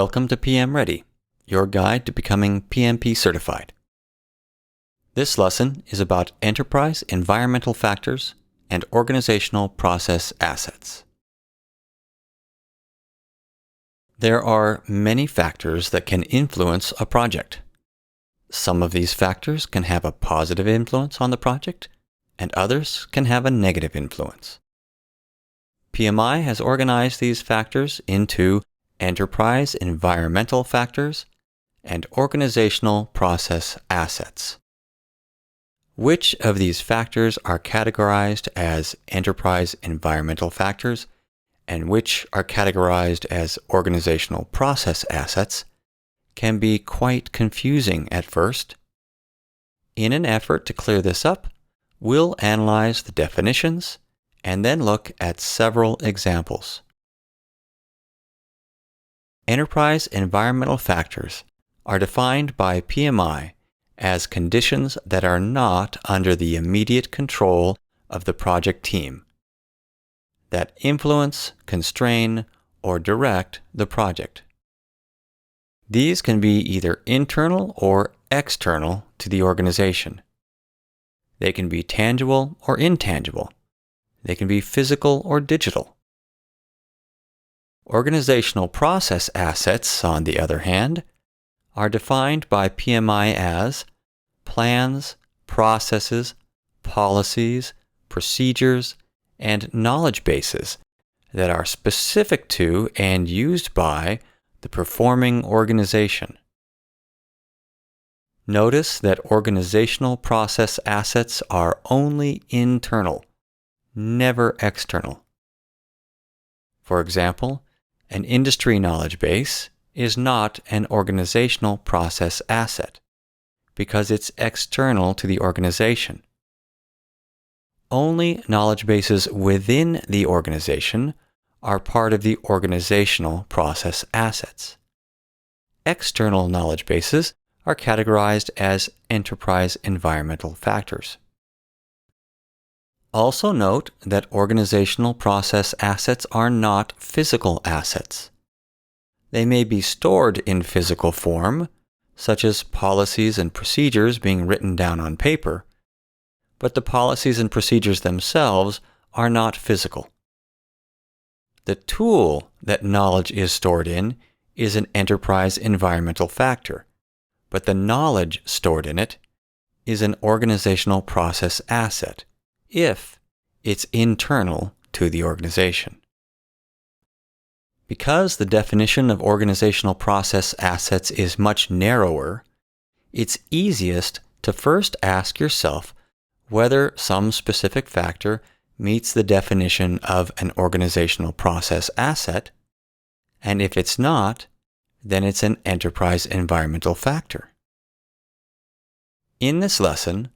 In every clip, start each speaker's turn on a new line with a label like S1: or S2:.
S1: Welcome to PM Ready, your guide to becoming PMP certified. This lesson is about enterprise environmental factors and organizational process assets. There are many factors that can influence a project. Some of these factors can have a positive influence on the project, and others can have a negative influence. PMI has organized these factors into enterprise environmental factors and organizational process assets. Which of these factors are categorized as enterprise environmental factors and which are categorized as organizational process assets can be quite confusing at first. In an effort to clear this up, we'll analyze the definitions and then look at several examples. Enterprise environmental factors are defined by PMI as conditions that are not under the immediate control of the project team, that influence, constrain, or direct the project. These can be either internal or external to the organization. They can be tangible or intangible. They can be physical or digital. Organizational process assets, on the other hand, are defined by PMI as plans, processes, policies, procedures, and knowledge bases that are specific to and used by the performing organization. Notice that organizational process assets are only internal, never external. For example, an industry knowledge base is not an organizational process asset because it's external to the organization. Only knowledge bases within the organization are part of the organizational process assets. External knowledge bases are categorized as enterprise environmental factors. Also note that organizational process assets are not physical assets. They may be stored in physical form, such as policies and procedures being written down on paper, but the policies and procedures themselves are not physical. The tool that knowledge is stored in is an enterprise environmental factor, but the knowledge stored in it is an organizational process asset if it's internal to the organization. Because the definition of organizational process assets is much narrower, it's easiest to first ask yourself whether some specific factor meets the definition of an organizational process asset, and if it's not, then it's an enterprise environmental factor. In this lesson,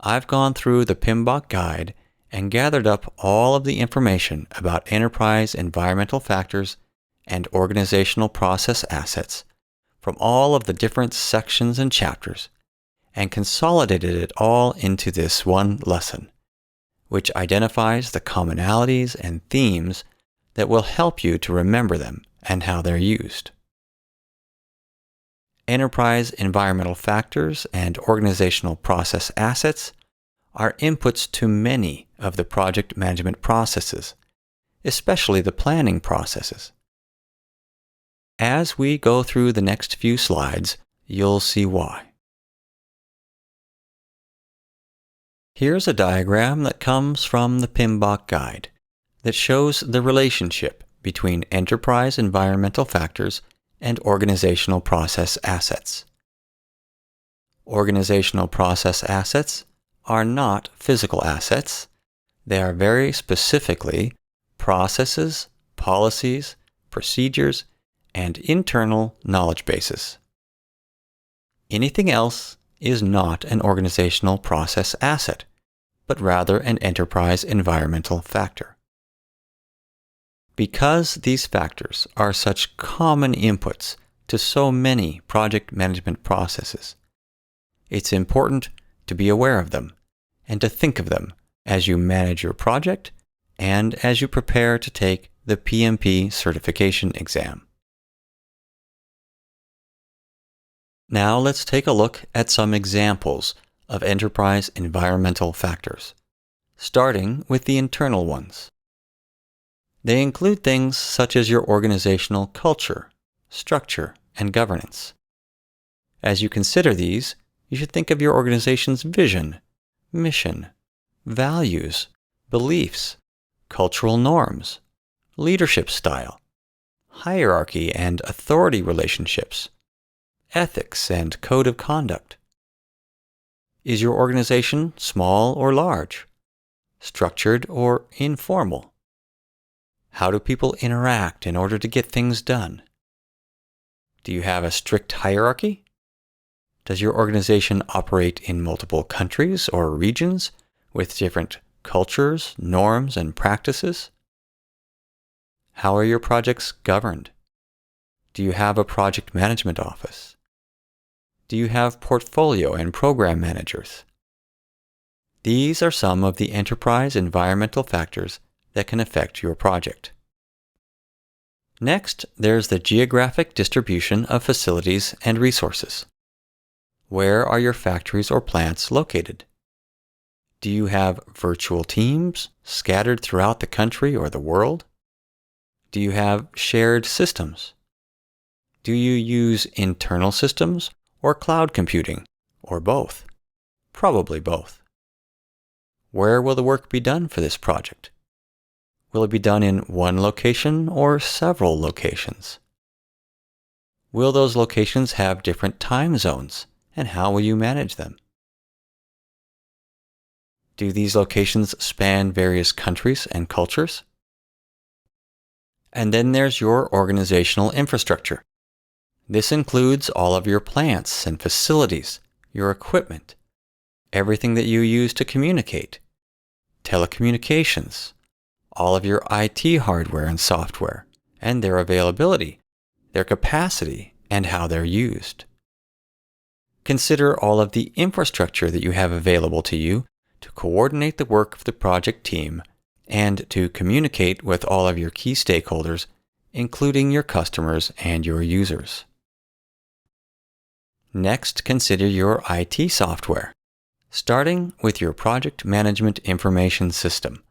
S1: I've gone through the PMBOK guide and gathered up all of the information about enterprise environmental factors and organizational process assets from all of the different sections and chapters and consolidated it all into this one lesson, which identifies the commonalities and themes that will help you to remember them and how they're used. Enterprise environmental factors and organizational process assets are inputs to many of the project management processes, especially the planning processes. As we go through the next few slides, you'll see why. Here's a diagram that comes from the PMBOK guide that shows the relationship between enterprise environmental factors and organizational process assets. Organizational process assets are not physical assets. They are very specifically processes, policies, procedures, and internal knowledge bases. Anything else is not an organizational process asset, but rather an enterprise environmental factor. Because these factors are such common inputs to so many project management processes, it's important to be aware of them and to think of them as you manage your project and as you prepare to take the PMP Certification Exam. Now let's take a look at some examples of enterprise environmental factors, starting with the internal ones. They include things such as your organizational culture, structure, and governance. As you consider these, you should think of your organization's vision, mission, values, beliefs, cultural norms, leadership style, hierarchy and authority relationships, ethics and code of conduct. Is your organization small or large? Structured or informal? How do people interact in order to get things done? Do you have a strict hierarchy? Does your organization operate in multiple countries or regions with different cultures, norms, and practices? How are your projects governed? Do you have a project management office? Do you have portfolio and program managers? These are some of the enterprise environmental factors that can affect your project. Next, there's the geographic distribution of facilities and resources. Where are your factories or plants located? Do you have virtual teams scattered throughout the country or the world? Do you have shared systems? Do you use internal systems or cloud computing, or both? Probably both. Where will the work be done for this project? Will it be done in one location or several locations? Will those locations have different time zones, and how will you manage them? Do these locations span various countries and cultures? And then there's your organizational infrastructure. This includes all of your plants and facilities, your equipment, everything that you use to communicate, telecommunications, all of your IT hardware and software, and their availability, their capacity, and how they're used. Consider all of the infrastructure that you have available to you to coordinate the work of the project team and to communicate with all of your key stakeholders, including your customers and your users. Next, consider your IT software, starting with your project management information system,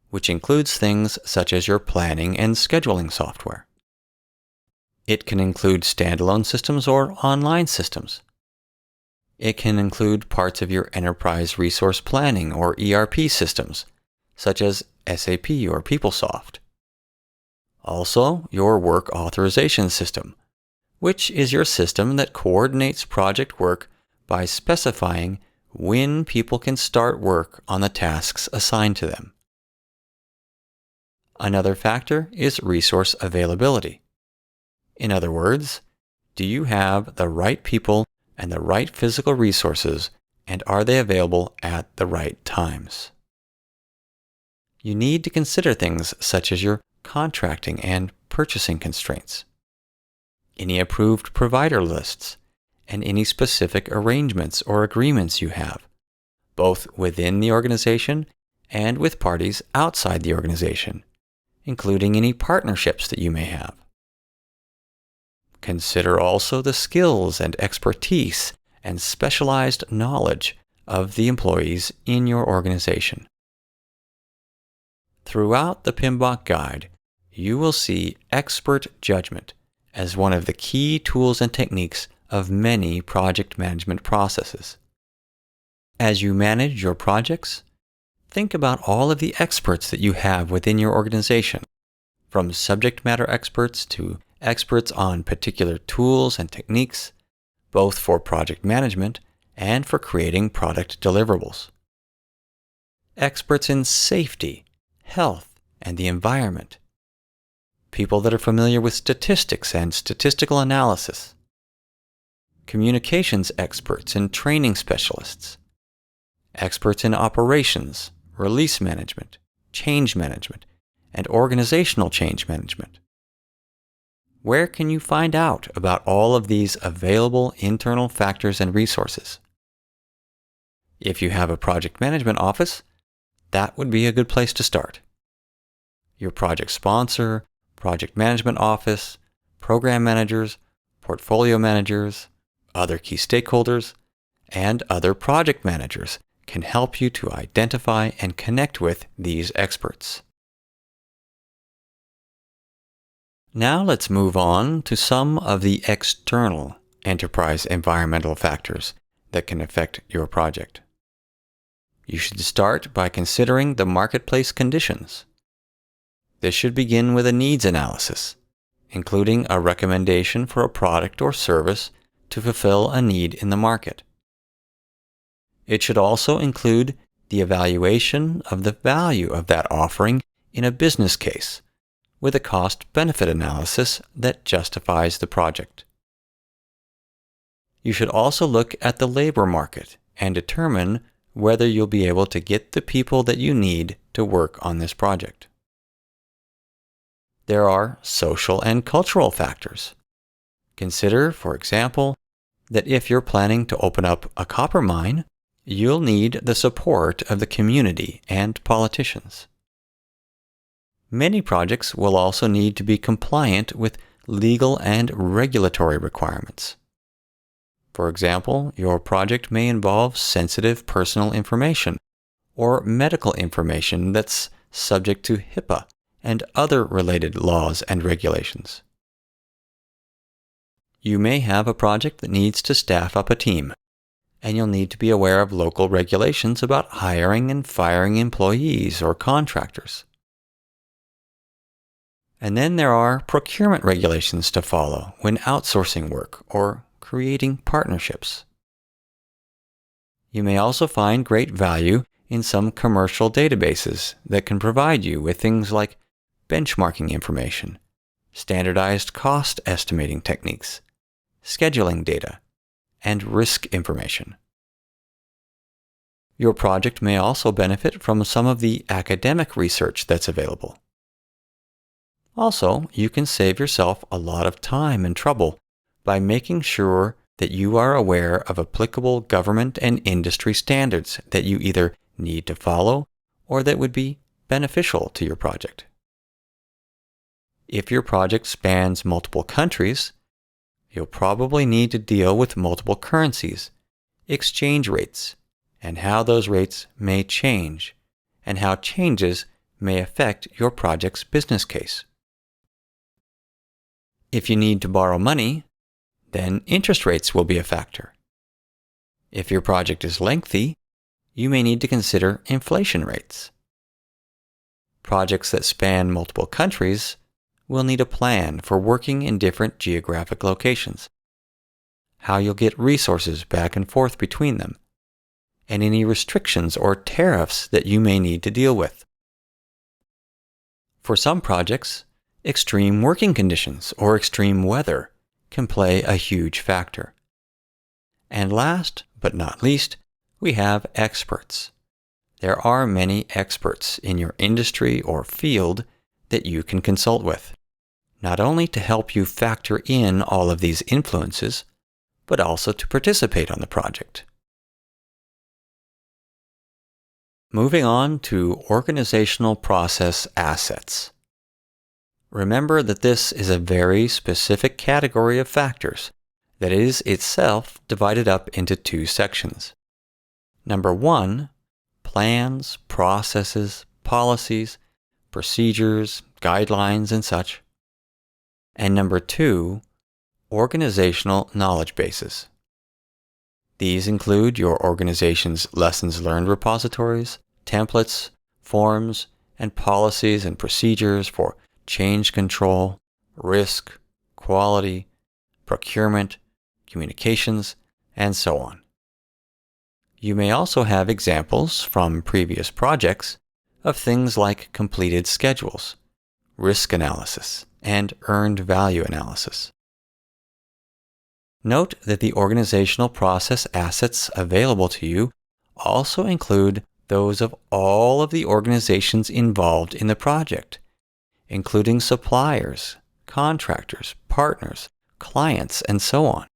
S1: which includes things such as your planning and scheduling software. It can include standalone systems or online systems. It can include parts of your enterprise resource planning or ERP systems, such as SAP or PeopleSoft. Also, your work authorization system, which is your system that coordinates project work by specifying when people can start work on the tasks assigned to them. Another factor is resource availability. In other words, do you have the right people and the right physical resources, and are they available at the right times? You need to consider things such as your contracting and purchasing constraints, any approved provider lists, and any specific arrangements or agreements you have, both within the organization and with parties outside the organization, including any partnerships that you may have. Consider also the skills and expertise and specialized knowledge of the employees in your organization. Throughout the PMBOK guide, you will see expert judgment as one of the key tools and techniques of many project management processes. As you manage your projects, think about all of the experts that you have within your organization, from subject matter experts to experts on particular tools and techniques, both for project management and for creating product deliverables. Experts in safety, health, and the environment. People that are familiar with statistics and statistical analysis. Communications experts and training specialists. Experts in operations, release management, change management, and organizational change management. Where can you find out about all of these available internal factors and resources? If you have a project management office, that would be a good place to start. Your project sponsor, project management office, program managers, portfolio managers, other key stakeholders, and other project managers can help you to identify and connect with these experts. Now let's move on to some of the external enterprise environmental factors that can affect your project. You should start by considering the marketplace conditions. This should begin with a needs analysis, including a recommendation for a product or service to fulfill a need in the market. It should also include the evaluation of the value of that offering in a business case, with a cost-benefit analysis that justifies the project. You should also look at the labor market and determine whether you'll be able to get the people that you need to work on this project. There are social and cultural factors. Consider, for example, that if you're planning to open up a copper mine, you'll need the support of the community and politicians. Many projects will also need to be compliant with legal and regulatory requirements. For example, your project may involve sensitive personal information or medical information that's subject to HIPAA and other related laws and regulations. You may have a project that needs to staff up a team, and you'll need to be aware of local regulations about hiring and firing employees or contractors. And then there are procurement regulations to follow when outsourcing work or creating partnerships. You may also find great value in some commercial databases that can provide you with things like benchmarking information, standardized cost estimating techniques, scheduling data, and risk information. Your project may also benefit from some of the academic research that's available. Also, you can save yourself a lot of time and trouble by making sure that you are aware of applicable government and industry standards that you either need to follow or that would be beneficial to your project. If your project spans multiple countries, you'll probably need to deal with multiple currencies, exchange rates, and how those rates may change, and how changes may affect your project's business case. If you need to borrow money, then interest rates will be a factor. If your project is lengthy, you may need to consider inflation rates. Projects that span multiple countries will need a plan for working in different geographic locations, how you'll get resources back and forth between them, and any restrictions or tariffs that you may need to deal with. For some projects, extreme working conditions or extreme weather can play a huge factor. And last but not least, we have experts. There are many experts in your industry or field that you can consult with, not only to help you factor in all of these influences, but also to participate on the project. Moving on to organizational process assets. Remember that this is a very specific category of factors that is itself divided up into two sections. Number 1, plans, processes, policies, procedures, guidelines, and such. And number 2, organizational knowledge bases. These include your organization's lessons learned repositories, templates, forms, and policies and procedures for change control, risk, quality, procurement, communications, and so on. You may also have examples from previous projects of things like completed schedules, risk analysis, and earned value analysis. Note that the organizational process assets available to you also include those of all of the organizations involved in the project, including suppliers, contractors, partners, clients, and so on.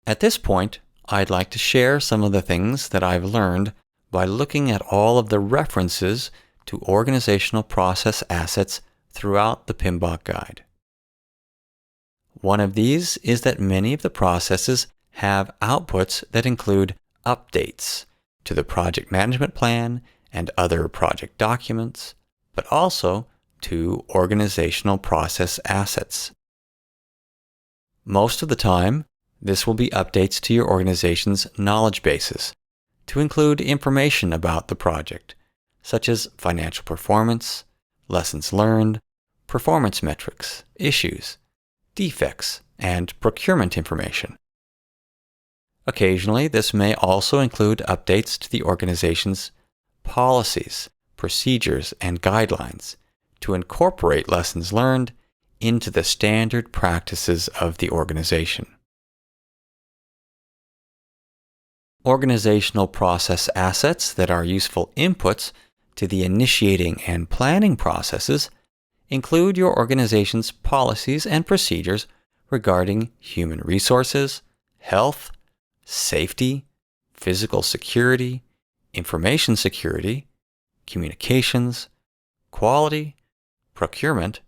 S1: At this point, I'd like to share some of the things that I've learned by looking at all of the references to organizational process assets throughout the PMBOK guide. One of these is that many of the processes have outputs that include updates to the project management plan and other project documents, but also to organizational process assets. Most of the time, this will be updates to your organization's knowledge bases to include information about the project, such as financial performance, lessons learned, performance metrics, issues, defects, and procurement information. Occasionally, this may also include updates to the organization's policies, procedures, and guidelines to incorporate lessons learned into the standard practices of the organization. Organizational process assets that are useful inputs to the initiating and planning processes include your organization's policies and procedures regarding human resources, health, safety, physical security, information security, communications, quality, procurement,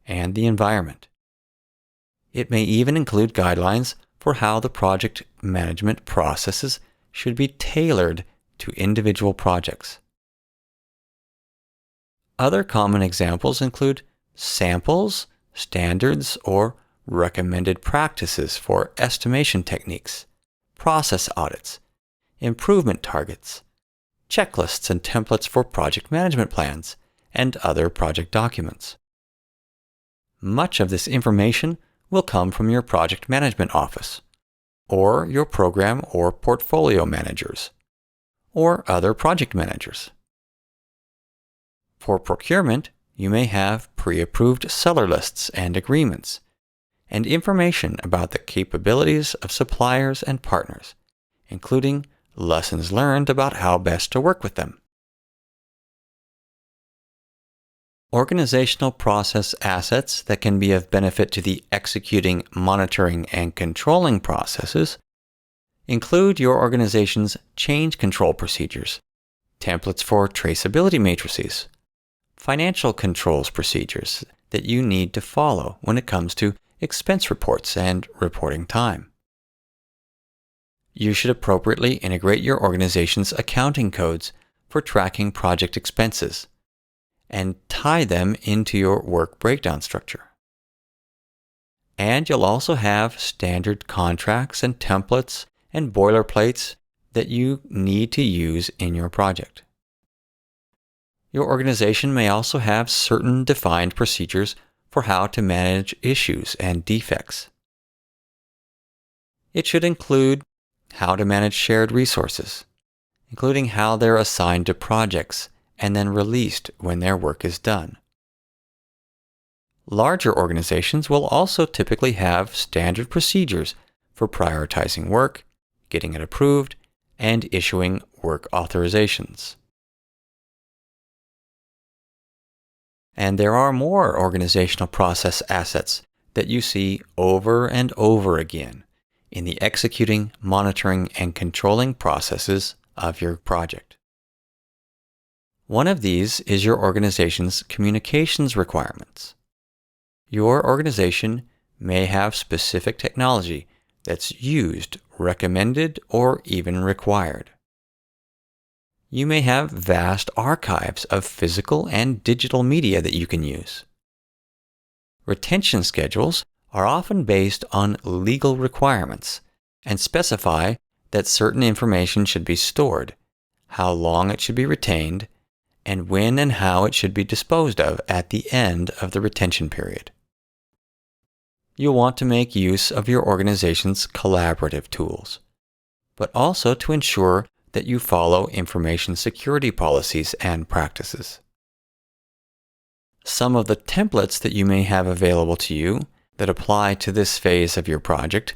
S1: and the environment. It may even include guidelines for how the project management processes should be tailored to individual projects. Other common examples include samples, standards, or recommended practices for estimation techniques, process audits, improvement targets, checklists and templates for project management plans, and other project documents. Much of this information will come from your project management office, or your program or portfolio managers, or other project managers. For procurement, you may have pre-approved seller lists and agreements, and information about the capabilities of suppliers and partners, including lessons learned about how best to work with them. Organizational process assets that can be of benefit to the executing, monitoring, and controlling processes include your organization's change control procedures, templates for traceability matrices, financial controls procedures that you need to follow when it comes to expense reports and reporting time. You should appropriately integrate your organization's accounting codes for tracking project expenses and tie them into your work breakdown structure. And you'll also have standard contracts and templates and boilerplates that you need to use in your project. Your organization may also have certain defined procedures for how to manage issues and defects. It should include how to manage shared resources, including how they're assigned to projects and then released when their work is done. Larger organizations will also typically have standard procedures for prioritizing work, getting it approved, and issuing work authorizations. And there are more organizational process assets that you see over and over again in the executing, monitoring, and controlling processes of your project. One of these is your organization's communications requirements. Your organization may have specific technology that's used, recommended, or even required. You may have vast archives of physical and digital media that you can use. Retention schedules are often based on legal requirements and specify that certain information should be stored, how long it should be retained, and when and how it should be disposed of at the end of the retention period. You'll want to make use of your organization's collaborative tools, but also to ensure that you follow information security policies and practices. Some of the templates that you may have available to you that apply to this phase of your project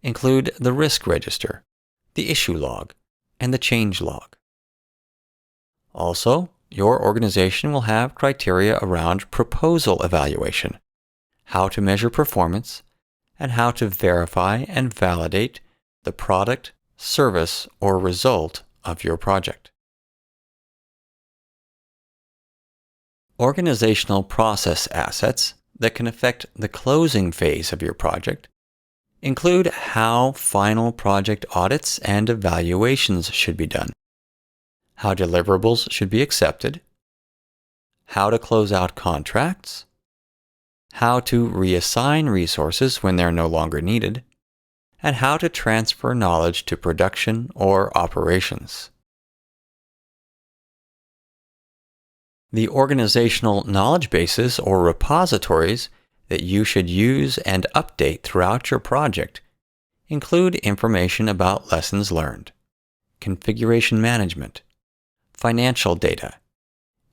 S1: include the risk register, the issue log, and the change log. Also, your organization will have criteria around proposal evaluation, how to measure performance, and how to verify and validate the product, service, or result of your project. Organizational process assets that can affect the closing phase of your project include how final project audits and evaluations should be done, how deliverables should be accepted, how to close out contracts, how to reassign resources when they're no longer needed, and how to transfer knowledge to production or operations. The organizational knowledge bases or repositories that you should use and update throughout your project include information about lessons learned, configuration management, financial data,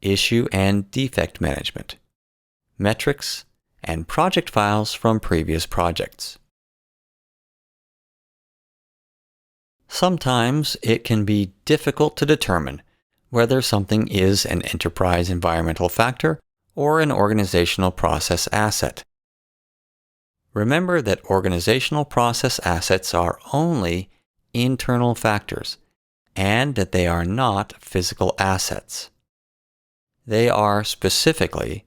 S1: issue and defect management, metrics, and project files from previous projects. Sometimes it can be difficult to determine whether something is an enterprise environmental factor or an organizational process asset. Remember that organizational process assets are only internal factors and that they are not physical assets. They are specifically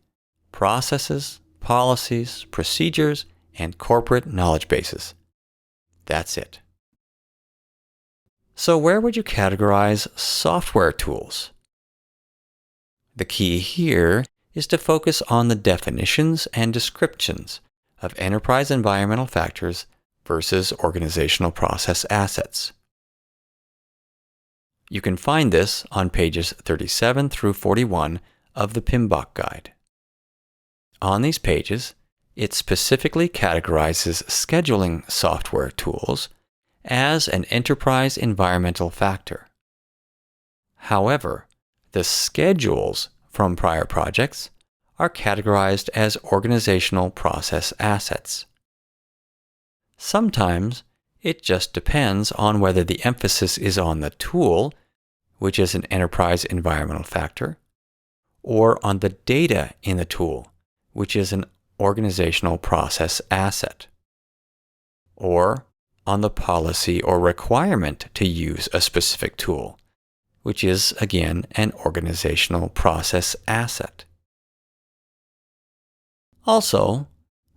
S1: processes, policies, procedures, and corporate knowledge bases. That's it. So where would you categorize software tools? The key here is to focus on the definitions and descriptions of enterprise environmental factors versus organizational process assets. You can find this on pages 37 through 41 of the PMBOK guide. On these pages, it specifically categorizes scheduling software tools as an enterprise environmental factor. However, the schedules from prior projects are categorized as organizational process assets. Sometimes it just depends on whether the emphasis is on the tool, which is an enterprise environmental factor, or on the data in the tool, which is an organizational process asset, or on the policy or requirement to use a specific tool, which is, again, an organizational process asset. Also,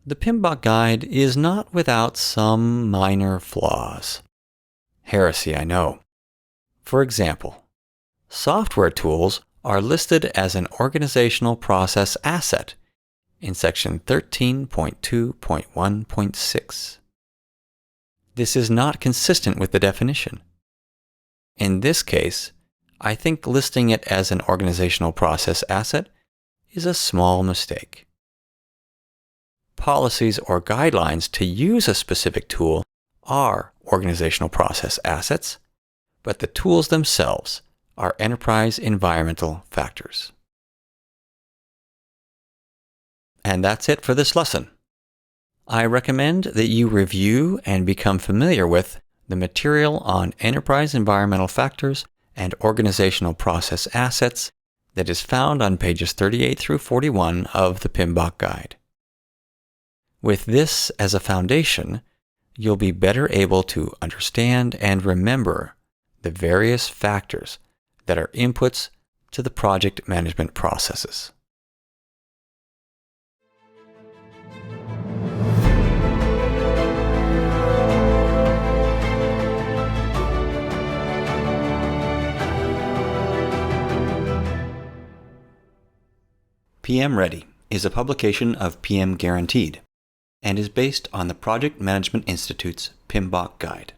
S1: the PMBOK guide is not without some minor flaws. Heresy, I know. For example, software tools are listed as an organizational process asset in section 13.2.1.6. This is not consistent with the definition. In this case, I think listing it as an organizational process asset is a small mistake. Policies or guidelines to use a specific tool are organizational process assets, but the tools themselves are enterprise environmental factors. And that's it for this lesson. I recommend that you review and become familiar with the material on enterprise environmental factors and organizational process assets that is found on pages 38 through 41 of the PMBOK guide. With this as a foundation, you'll be better able to understand and remember the various factors that are inputs to the project management processes. PM Ready is a publication of PM Guaranteed and is based on the Project Management Institute's PMBOK guide.